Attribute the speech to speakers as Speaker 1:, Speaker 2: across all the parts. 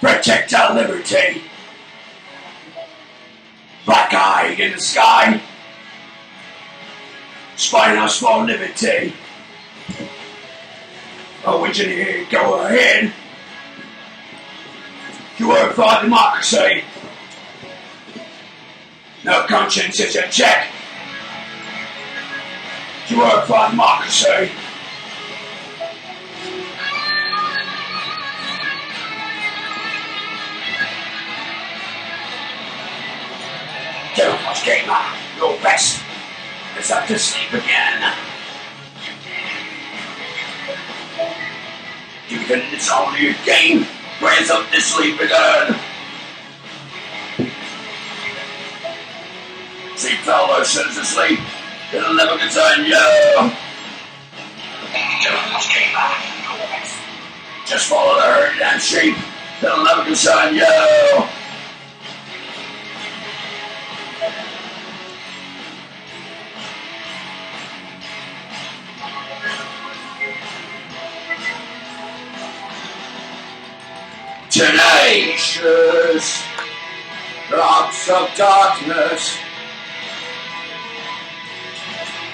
Speaker 1: Protect our liberty. Black eye in the sky. Spying our small liberty. Oh, engineer, go ahead. You work for our democracy. No conscience is in check. You work for our democracy. Don't much gamer, your best. It's up to sleep again. You think it's only a game? Raise up to sleep again. See fellow citizens asleep. It'll never concern you. Don't much gamer, your best. Just follow the herd and sheep. It'll never concern you. Tenacious drops of darkness,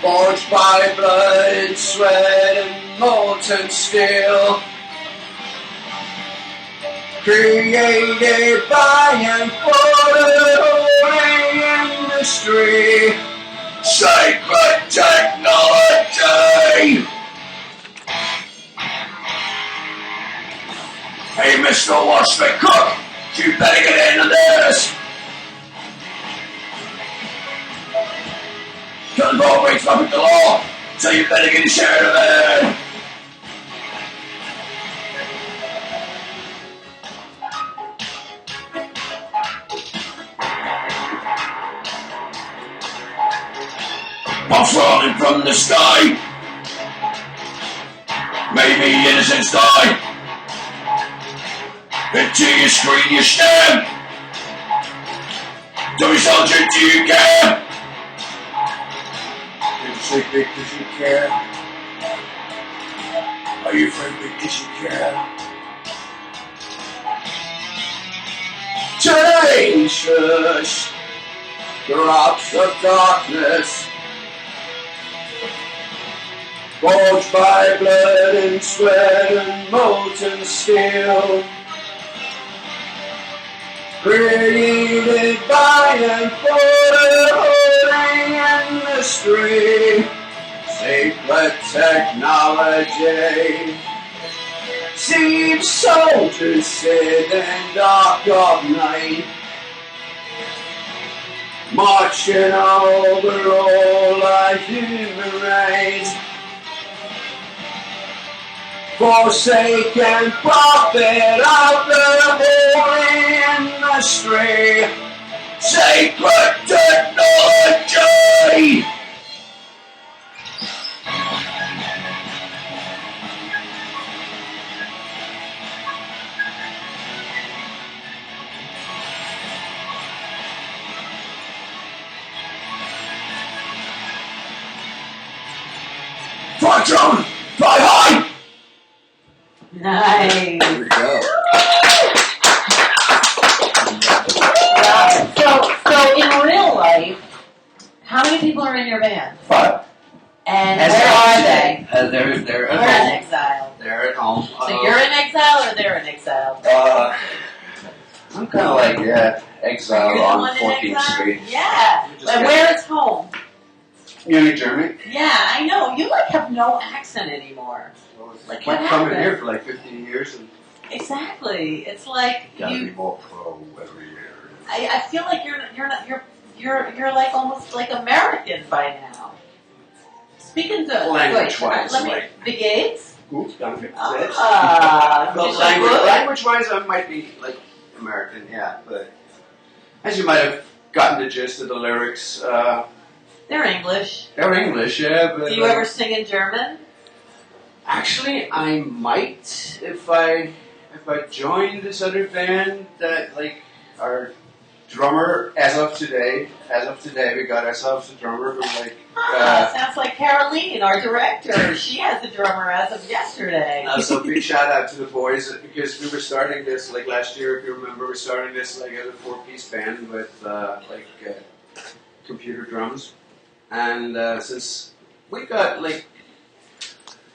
Speaker 1: forged by blood and sweat and molten steel, created by and for the holy industry, sacred technology. Hey, Mr. Washman Cook, you better get into this. Killing ball breaks public the law, so you better get a share of it. Bombs falling from the sky. Maybe innocents die. Into your screen you stare. Dummy soldier, do you care? Did you say big because you care? Are you afraid big because you care? Tenacious drops of darkness, forged by blood and sweat and molten steel, created by and for the holy industry, sacred technology. See soldiers sit in dark of night, marching over all our human race. Forsake and profit of the holy industry, sacred technology. Fly drone, fly high.
Speaker 2: Nice.
Speaker 1: There we go.
Speaker 2: So in real life, how many people are in your band?
Speaker 1: 5.
Speaker 2: And where are they?
Speaker 1: They're at
Speaker 2: We're
Speaker 1: home.
Speaker 2: in exile.
Speaker 1: They're at home.
Speaker 2: So you're in exile or they're in exile?
Speaker 1: I'm kind of like exile
Speaker 2: You're the
Speaker 1: on
Speaker 2: one in
Speaker 1: 14th
Speaker 2: exile?
Speaker 1: Street.
Speaker 2: Yeah. But where is home?
Speaker 1: Munich, Germany.
Speaker 2: Yeah, I know. You like have no accent anymore. Like what
Speaker 1: I've coming
Speaker 2: happened?
Speaker 1: here for like 15 years and
Speaker 2: Exactly. It's like
Speaker 1: gotta be
Speaker 2: you.
Speaker 1: more pro every year.
Speaker 2: I feel like you're like almost like American by now. Speaking to
Speaker 1: Language-wise,
Speaker 2: let me,
Speaker 1: like-
Speaker 2: the Gates.
Speaker 1: Oops, got me. Language-wise, I might be like American, yeah. But as you might have gotten the gist of the lyrics,
Speaker 2: They're English.
Speaker 1: they're English, yeah. But
Speaker 2: Do you ever sing in German?
Speaker 1: actually, I might if I join this other band that like are
Speaker 3: drummer as of today. As of today, we got ourselves a drummer who like.
Speaker 2: Sounds like Caroline, our director. She has a drummer as of yesterday.
Speaker 3: So big shout out to the boys because we were starting this like last year. If you remember, we were starting this like as a 4-piece band with computer drums, and since we got like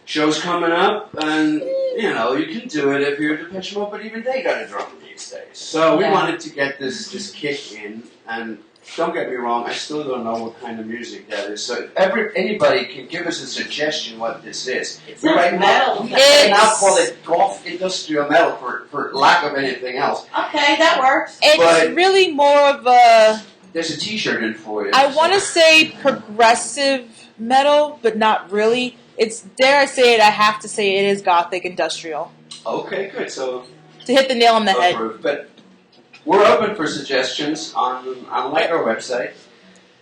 Speaker 3: shows coming up, and you know you can do it if you're Depeche Mode, but even they got a drummer these days. So we wanted to get this kick in, and don't get me wrong, I still don't know what kind of music that is. So if anybody can give us a suggestion what this is.
Speaker 2: It's not metal.
Speaker 3: We now call it golf industrial metal for lack of anything else.
Speaker 2: Okay, that works.
Speaker 4: It's really more of a...
Speaker 3: There's a t-shirt in for you.
Speaker 4: I want to say progressive metal, but not really. It's, dare I say it, I have to say it is gothic industrial.
Speaker 3: Okay, good. So
Speaker 4: to hit the nail on the head.
Speaker 3: But we're open for suggestions on like our website.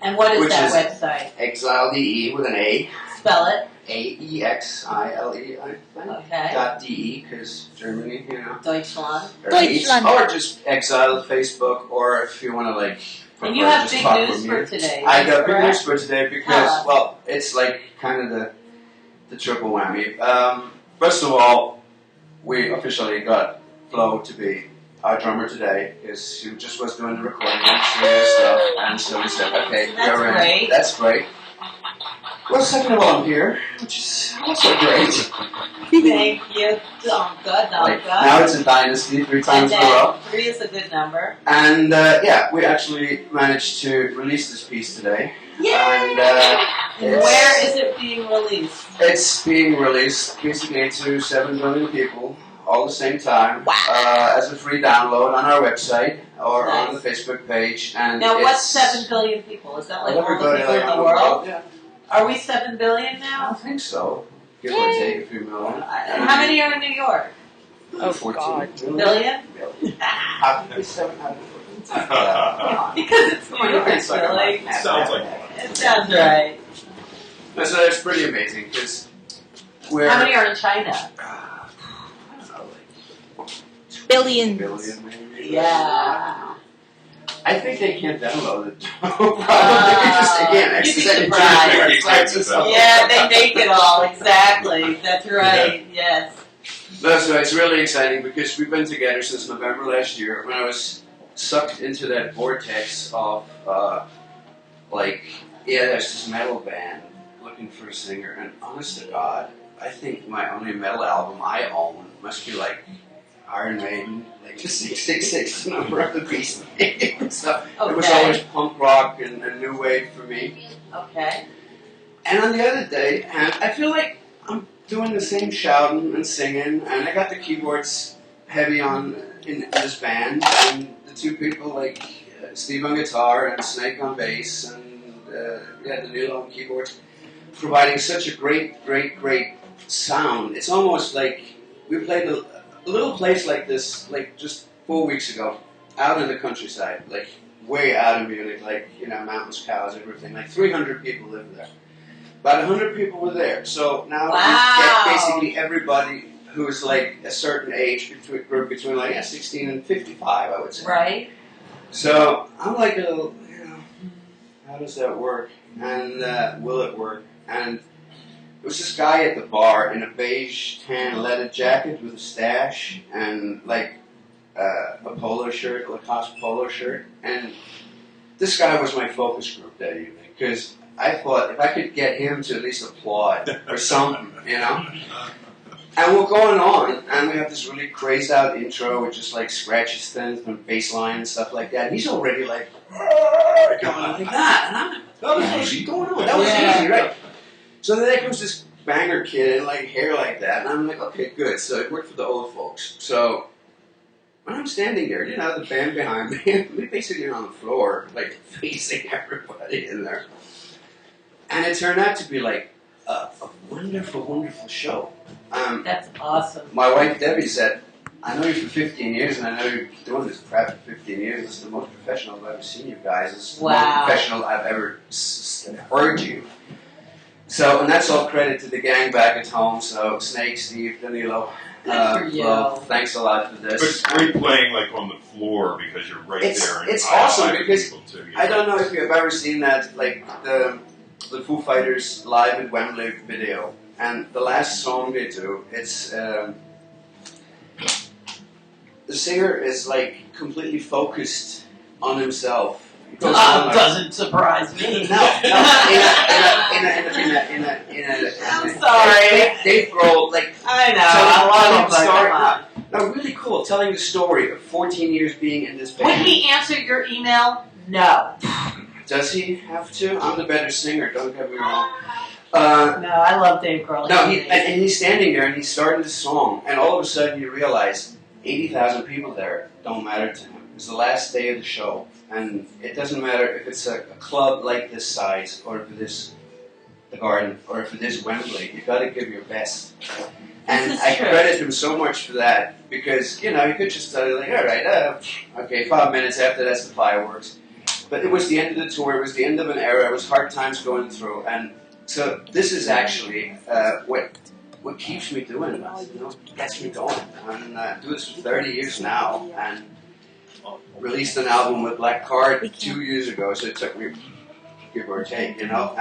Speaker 2: And what is that website?
Speaker 3: Exile.de with an A.
Speaker 2: Spell it.
Speaker 3: AEXILE, I think.
Speaker 2: Okay.
Speaker 3: .de, because Germany, you know.
Speaker 2: Deutschland.
Speaker 3: Or just Exile Facebook, or if you want to like.
Speaker 2: And you have big news for today.
Speaker 3: I got big news for today because, well, it's like kind of the triple whammy. First of all, we officially got Flo to be our drummer today because she just was doing the recording and stuff, and so we said, okay,
Speaker 2: that's
Speaker 3: you're
Speaker 2: great.
Speaker 3: in. That's great. Well, second of all, I'm here, which is also great.
Speaker 2: Thank you. Oh, good.
Speaker 3: Now it's a dynasty 3 times in a row.
Speaker 2: 3 is a good number.
Speaker 3: And yeah, we actually managed to release this piece today.
Speaker 2: Yay!
Speaker 3: And
Speaker 2: where is it being released?
Speaker 3: It's being released basically to 7 billion people all at the same time.
Speaker 4: Wow.
Speaker 3: As a free download on our website or on the Facebook page. And
Speaker 2: now, what's 7 billion people? Is that like all the people in the world?
Speaker 3: Yeah.
Speaker 2: Are we 7 billion
Speaker 3: I
Speaker 2: now?
Speaker 3: don't think so. Give or take a few million.
Speaker 2: How many are in New York?
Speaker 4: Oh,
Speaker 3: 14
Speaker 4: God.
Speaker 2: Billion?
Speaker 3: How can we 700?
Speaker 2: Because it's New York, really.
Speaker 5: Sounds like
Speaker 2: It sounds right.
Speaker 3: So that's pretty amazing because we're.
Speaker 2: How many are in China?
Speaker 3: I don't know, like
Speaker 4: Billions.
Speaker 3: billion maybe.
Speaker 2: Yeah.
Speaker 3: I think they can't download it. Probably just again,
Speaker 2: You'd be
Speaker 3: surprised.
Speaker 2: Yeah, they make it all, exactly. That's right, yes.
Speaker 3: No, so it's really exciting because we've been together since November last year when I was sucked into that vortex of, there's this metal band looking for a singer, and honest to God, I think my only metal album I own must be like Iron Maiden, like the 666, the number of the beast. So it was always punk rock and new wave for me.
Speaker 2: Okay.
Speaker 3: And on the other day, and I feel like I'm doing the same shouting and singing, and I got the keyboards heavy on in this band, and the 2 people like Steve on guitar and Snake on bass, and we had Danilo on keyboards, providing such a great sound. It's almost like we played a little place like this, like just 4 weeks ago, out in the countryside, like way out of Munich, like, you know, mountains, cows, everything. Like 300 people live there. About 100 people were there. So now we get basically everybody who's like a certain age, between like 16 and 55, I would say.
Speaker 2: Right.
Speaker 3: So I'm like, how does that work? And will it work? And there was this guy at the bar in a beige tan leather jacket with a stash and like a polo shirt, Lacoste polo shirt. And this guy was my focus group that evening because I thought if I could get him to at least applaud or something, you know. And we're going on, and we have this really crazed out intro with just like scratches things and bass line and stuff like that. And he's already like going like that, and I'm like, what the hell is going on? That was easy, right? So then there comes this banger kid and like hair like that, and I'm like, okay, good. So it worked for the old folks. So when I'm standing there, you know, the band behind me, we basically are on the floor, like facing everybody in there. And it turned out to be like a wonderful, wonderful show.
Speaker 2: That's awesome.
Speaker 3: My wife Debbie said, I know you for 15 years, and I know you're doing this crap for 15 years. This is the most professional I've ever seen you guys. This is the most professional I've ever heard you. So, and that's all credit to the gang back at home. So, Snake, Steve, Danilo,
Speaker 2: Good for you.
Speaker 3: Well, thanks a lot for
Speaker 5: But
Speaker 3: this.
Speaker 5: it's great playing like on the floor because you're right there. And
Speaker 3: It's
Speaker 5: eye to
Speaker 3: awesome
Speaker 5: eye with
Speaker 3: because
Speaker 5: people too,
Speaker 3: I don't know if you've ever seen that, like the Foo Fighters live at Wembley video, and the last song they do, it's the singer is like completely focused on himself. He goes on like-
Speaker 2: Doesn't surprise me.
Speaker 3: No,
Speaker 2: I'm sorry.
Speaker 3: They throw like
Speaker 2: I know.
Speaker 3: telling
Speaker 2: I
Speaker 3: the
Speaker 2: love him,
Speaker 3: story.
Speaker 2: but come on.
Speaker 3: No, really cool. Telling the story of 14 years being in this
Speaker 2: Would
Speaker 3: band.
Speaker 2: he answer your email? No.
Speaker 3: Does he have to? I'm the better singer. Don't get me wrong.
Speaker 2: No, I love Dave Grohl.
Speaker 3: No, and he's standing there and he's starting the song, and all of a sudden you realize 80,000 people there don't matter to him. It's the last day of the show, and it doesn't matter if it's a club like this size, or if it is the Garden, or if it is Wembley. You got to give your best. And
Speaker 2: This is
Speaker 3: I
Speaker 2: true.
Speaker 3: credit him so much for that, because you could just like, all right, okay, 5 minutes after that's the fireworks. But it was the end of the tour. It was the end of an era. It was hard times going through, and so this is actually what keeps me doing this. Gets me going. And do this for 30 years now, and released an album with Black Card 2 years ago. So it took me, give or take, and now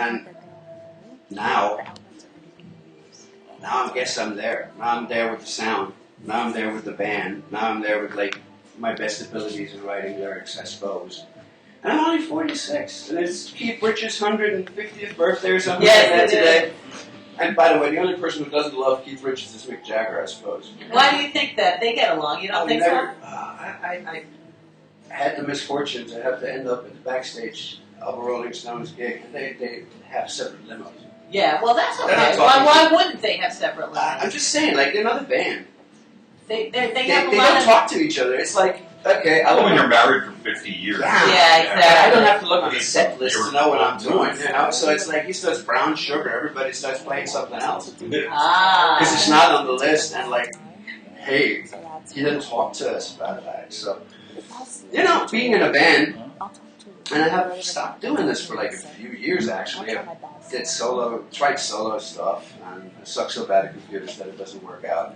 Speaker 3: I guess I'm there. Now I'm there with the sound. Now I'm there with the band. Now I'm there with like my best abilities in writing lyrics, I suppose. And I'm only 46, and it's Keith Richards' 150th birthday or something like that today. And by the way, the only person who doesn't love Keith Richards is Mick Jagger, I suppose.
Speaker 2: Why do you think that? They get along. You don't think so?
Speaker 3: I had the misfortune to have to end up at the backstage of a Rolling Stones gig, and they have separate limos.
Speaker 2: Yeah, well, that's
Speaker 3: They're
Speaker 2: okay.
Speaker 3: not talking
Speaker 2: Why wouldn't they have separate
Speaker 3: I'm
Speaker 2: lives?
Speaker 3: just saying, like, they're not a band.
Speaker 2: They
Speaker 3: They
Speaker 2: have a
Speaker 3: don't
Speaker 2: lot of...
Speaker 3: talk to each other. It's like, okay, I
Speaker 5: When
Speaker 3: look
Speaker 5: you're married for 50 years.
Speaker 2: Yeah, exactly.
Speaker 3: I don't have to look at the set list to know what I'm doing, So it's like he starts Brown Sugar, everybody starts playing something else. Because it's not on the list, and like, hey, he didn't talk to us about that. So, being in a band, and I have stopped doing this for like a few years actually. I tried solo stuff, and I suck so bad at computers that it doesn't work out.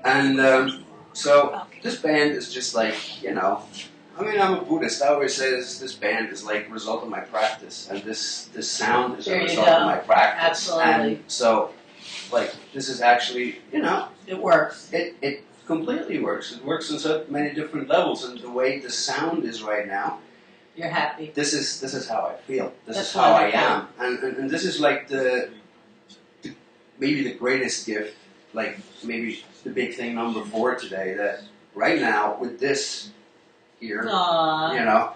Speaker 3: And so this band is just like, I'm a Buddhist. I always say this band is like a result of my practice, and this sound is a
Speaker 2: There you
Speaker 3: result
Speaker 2: go.
Speaker 3: of my practice.
Speaker 2: Absolutely.
Speaker 3: And so, like, this is actually,
Speaker 2: It works.
Speaker 3: it completely works. It works on so many different levels, and the way the sound is right now,
Speaker 2: You're happy.
Speaker 3: this is how I feel. This
Speaker 2: That's
Speaker 3: is how I
Speaker 2: wonderful.
Speaker 3: am, and this is like the maybe the greatest gift, like maybe the big thing number 4 today. That right now with this here,
Speaker 2: Aww.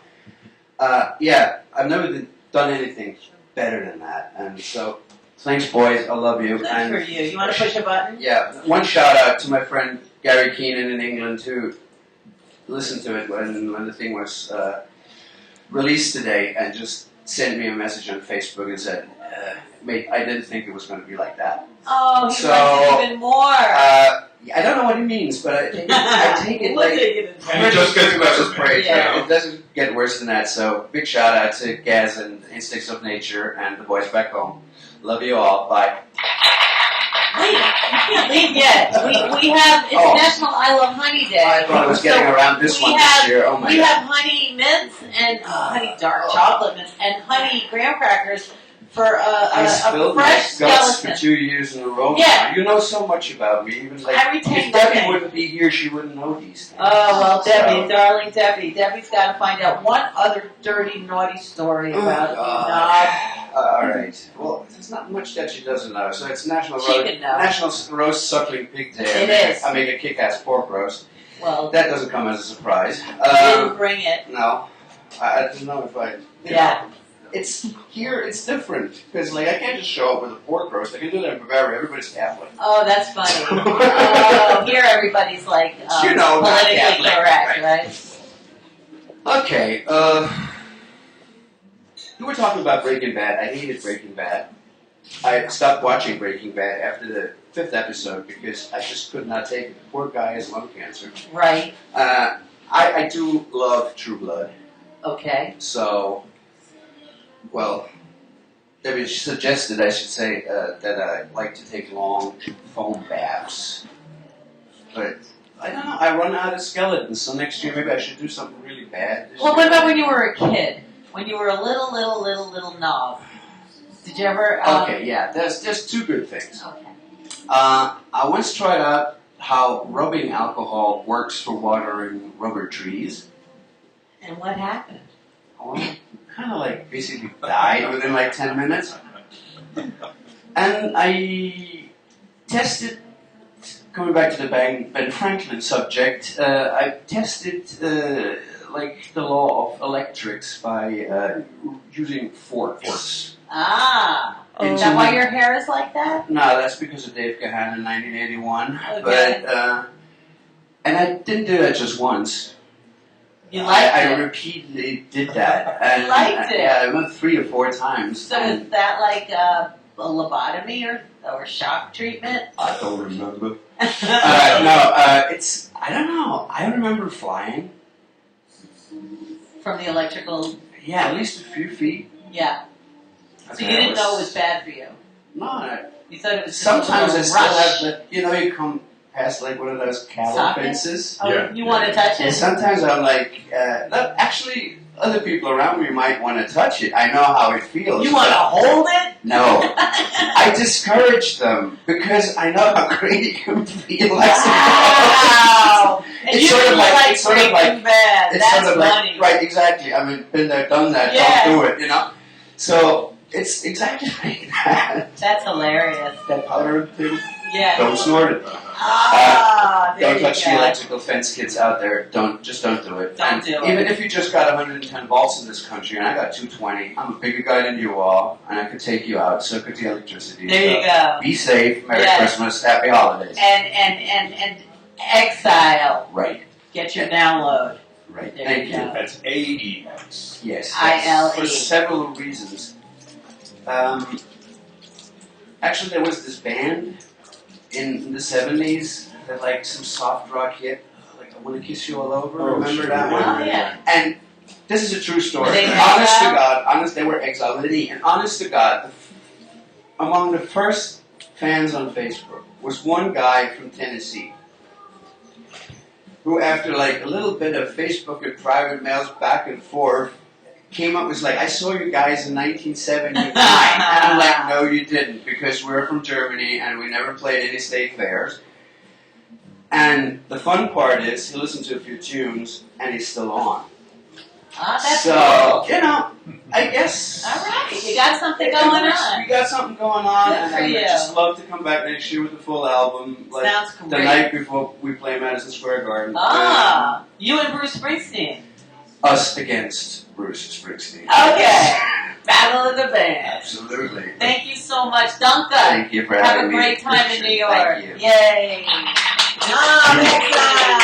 Speaker 3: I've never done anything better than that, and so thanks, boys. I love you.
Speaker 2: Good
Speaker 3: And
Speaker 2: for you. You want to push a button?
Speaker 3: yeah, one shout out to my friend Gary Keenan in England who listened to it when the thing was released today and just sent me a message on Facebook and said, mate, I didn't think it was going to be like that.
Speaker 2: Oh, he
Speaker 3: So,
Speaker 2: likes it even more.
Speaker 3: I don't know what he means, but I take it
Speaker 2: We'll
Speaker 3: like
Speaker 2: take it as
Speaker 5: And it just gets better.
Speaker 3: praise.
Speaker 2: Yeah.
Speaker 3: It doesn't get worse than that. So big shout out to Gaz and Instincts of Nature and the boys back home. Love you all. Bye.
Speaker 2: Wait, you can't leave yet. We have, it's
Speaker 3: Oh.
Speaker 2: National I Love Honey Day.
Speaker 3: I thought I was getting around this
Speaker 2: we
Speaker 3: one
Speaker 2: have-
Speaker 3: this year. Oh my
Speaker 2: We
Speaker 3: god.
Speaker 2: have honey mints and honey dark chocolate mints and honey graham crackers for
Speaker 3: I
Speaker 2: a
Speaker 3: spilled my
Speaker 2: fresh
Speaker 3: guts
Speaker 2: skeleton.
Speaker 3: for 2 years in a row.
Speaker 2: Yeah.
Speaker 3: You know so much about me. Even like,
Speaker 2: I retain
Speaker 3: if Debbie
Speaker 2: nothing.
Speaker 3: wouldn't be here, she wouldn't know these things.
Speaker 2: Oh, well, Debbie,
Speaker 3: So-
Speaker 2: darling Debbie. Debbie's got to find out one other dirty, naughty story about you,
Speaker 3: All right. Well, there's not much that she doesn't know. So it's National
Speaker 2: She can know.
Speaker 3: National Roast Suckling Pig Day.
Speaker 2: It is.
Speaker 3: I make a kick-ass pork roast.
Speaker 2: Knob. Well,
Speaker 3: That doesn't come as a surprise.
Speaker 2: you didn't bring it.
Speaker 3: No, I don't know if I.
Speaker 2: Yeah.
Speaker 3: It's here. It's different because like I can't just show up with a pork roast. I can do that in Bavaria. Everybody's Catholic.
Speaker 2: Oh, that's funny. Oh, here everybody's like
Speaker 3: You know, not
Speaker 2: politically
Speaker 3: Catholic,
Speaker 2: correct, right?
Speaker 3: Okay. You were talking about Breaking Bad. I hated Breaking Bad. I stopped watching Breaking Bad after the 5th episode because I just could not take it. The poor guy has lung cancer.
Speaker 2: Right.
Speaker 3: I do love True Blood.
Speaker 2: Okay.
Speaker 3: So, well, Debbie suggested I should say that I like to take long foam baths. But I don't know. I run out of skeletons, so next year maybe I should do something really bad.
Speaker 2: Well, what about when you were a kid? When you were a little knob? Did you ever?
Speaker 3: Okay, yeah. There's two good things.
Speaker 2: Okay.
Speaker 3: I once tried out how rubbing alcohol works for watering rubber trees.
Speaker 2: And what happened?
Speaker 3: Well, kind of like basically died within like 10 minutes. And I tested, going back to the Ben Franklin subject, I tested like the law of electrics by using forks.
Speaker 2: Ah, is that why your hair is like that?
Speaker 3: No, that's because of Dave Gahan in 1981.
Speaker 2: Okay.
Speaker 3: But and I didn't do that just once.
Speaker 2: You liked
Speaker 3: I
Speaker 2: it?
Speaker 3: repeatedly did that. And,
Speaker 2: liked it?
Speaker 3: Yeah, I went 3 or 4 times.
Speaker 2: So is that like a lobotomy or shock treatment?
Speaker 3: I don't remember. No, it's, I don't know. I remember flying.
Speaker 2: From the electrical,
Speaker 3: Yeah, at least a few feet.
Speaker 2: yeah. So
Speaker 3: Okay,
Speaker 2: you didn't know it was bad for you?
Speaker 3: No,
Speaker 2: You thought it was just
Speaker 3: sometimes
Speaker 2: a
Speaker 3: I
Speaker 2: little
Speaker 3: still
Speaker 2: rush.
Speaker 3: have the, you come past like one of those cattle
Speaker 2: Socket?
Speaker 3: fences.
Speaker 2: Oh,
Speaker 5: Yeah.
Speaker 2: you want to touch
Speaker 3: And
Speaker 2: it?
Speaker 3: sometimes I'm like, actually, other people around me might want to touch it. I know how it feels.
Speaker 2: You want to
Speaker 3: but
Speaker 2: hold it?
Speaker 3: No. I discourage them because I know how great it can feel.
Speaker 2: Wow! And
Speaker 3: It's
Speaker 2: you
Speaker 3: sort of
Speaker 2: didn't
Speaker 3: like-
Speaker 2: like
Speaker 3: it's sort of
Speaker 2: Breaking
Speaker 3: like-
Speaker 2: Bad.
Speaker 3: It's
Speaker 2: That's
Speaker 3: sort of
Speaker 2: funny.
Speaker 3: like, right, exactly. I mean, been there, done that,
Speaker 2: Yeah.
Speaker 3: don't do it, So, it's exactly like that.
Speaker 2: That's hilarious.
Speaker 3: That powder thing,
Speaker 2: Yeah.
Speaker 3: don't snort it.
Speaker 2: There
Speaker 3: Don't
Speaker 2: you
Speaker 3: touch
Speaker 2: go.
Speaker 3: the electrical fence, kids out there. Don't do it.
Speaker 2: Don't
Speaker 3: And
Speaker 2: do it.
Speaker 3: Even if you just got 110 volts in this country, and I got 220, I'm a bigger guy than you are, and I could take you out, so could the electricity.
Speaker 2: There you go.
Speaker 3: Be safe, Merry
Speaker 2: Yes.
Speaker 3: Christmas, Happy Holidays.
Speaker 2: And Exile.
Speaker 3: Right,
Speaker 2: Get your download.
Speaker 3: right.
Speaker 2: There
Speaker 3: Thank
Speaker 2: you
Speaker 3: you.
Speaker 2: go.
Speaker 5: That's AEX.
Speaker 3: Yes.
Speaker 2: ILE.
Speaker 3: For several reasons. Actually, there was this band in the 70s that like some soft rock hit, like I Want to Kiss You All Over.
Speaker 5: Oh,
Speaker 3: Remember
Speaker 5: sure.
Speaker 3: that one?
Speaker 2: Oh, yeah.
Speaker 3: And this is a true story.
Speaker 2: Were they
Speaker 3: Honest to
Speaker 2: Exile?
Speaker 3: God, they were Exile. And honest to God, among the first fans on Facebook was one guy from Tennessee who, after like a little bit of Facebook and private mails back and forth, came up was like, I saw you guys in 1979. And I'm like, no, you didn't, because we're from Germany and we never played any state fairs. And the fun part is, he listened to a few tunes and he's still on.
Speaker 2: That's
Speaker 3: So,
Speaker 2: cool.
Speaker 3: I guess.
Speaker 2: All right. You got something going on.
Speaker 3: We got something going on,
Speaker 2: Good
Speaker 3: and
Speaker 2: for
Speaker 3: I'd
Speaker 2: you.
Speaker 3: just love to come back next year with the full album, like
Speaker 2: Sounds
Speaker 3: the
Speaker 2: great.
Speaker 3: night before we play Madison Square Garden.
Speaker 2: Ah, you and Bruce Springsteen.
Speaker 3: Us against Bruce Springsteen.
Speaker 2: Okay. Battle of the Bands.
Speaker 3: Absolutely.
Speaker 2: Thank you so much, Duncan.
Speaker 3: Thank you for
Speaker 2: Have
Speaker 3: having
Speaker 2: a
Speaker 3: me.
Speaker 2: great time in New York.
Speaker 3: Thank you.
Speaker 2: Yay. Ah,